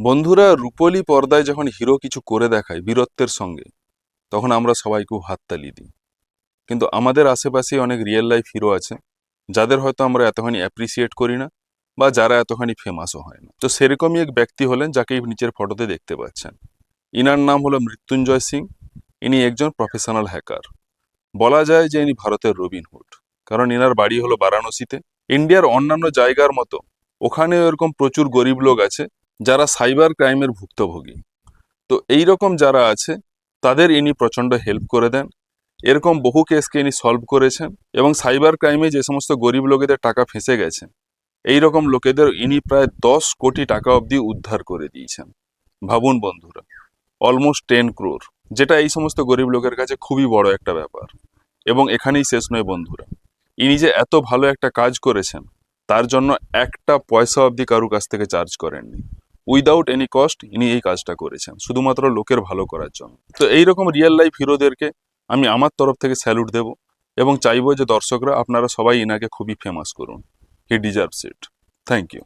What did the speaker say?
বন্ধুরা, রূপলি পর্দায় যখন হিরো কিছু করে দেখায় বীরত্বের সঙ্গে, তখন আমরা সবাই খুব হাততালি দিই। কিন্তু আমাদের আশেপাশে অনেক রিয়েল লাইফ হিরো আছে, যাদের হয়তো আমরা এতখানি অ্যাপ্রিসিয়েট করি না, বা যারা এতখানি ফেমাসও হয় না। তো সেরকমই এক ব্যক্তি হলেন যাকে এই নিচের ফটোতে দেখতে পাচ্ছেন। ইনার নাম হলো মৃত্যুঞ্জয় সিং। ইনি একজন প্রফেশনাল হ্যাকার। বলা যায় যে ইনি ভারতের রবিনহুড, কারণ ইনার বাড়ি হলো বারাণসীতে। ইন্ডিয়ার অন্যান্য জায়গার মতো ওখানেও এরকম প্রচুর গরিব লোক আছে যারা সাইবার ক্রাইমের ভুক্তভোগী। তো এই রকম যারা আছে তাদের ইনি প্রচন্ড হেল্প করে দেন। এরকম বহু কেসকে ইনি সলভ করেছেন, এবং সাইবার ক্রাইমে যে সমস্ত গরিব লোকেদের টাকা ফেঁসে গেছে, এই রকম লোকেদের ইনি প্রায় 10 কোটি টাকা অবধি উদ্ধার করে দিয়েছেন। ভাবুন বন্ধুরা, অলমোস্ট 10 crore, যেটা এই সমস্ত গরিব লোকের কাছে খুবই বড় একটা ব্যাপার। এবং এখানেই শেষ নয় বন্ধুরা, ইনি যে এত ভালো একটা কাজ করেছেন, তার জন্য একটা পয়সা অবধি কারু কাছ থেকে চার্জ করেননি। উইদাউট এনি কস্ট ইনি এই কাজটা করেছেন, শুধুমাত্র লোকের ভালো করার জন্য। তো এইরকম রিয়েল লাইফ হিরোদেরকে আমি আমার তরফ থেকে স্যালুট দেব, এবং চাইবো যে দর্শকরা আপনারা সবাই ইনাকে খুবই ফেমাস করুন। He deserves it. Thank you.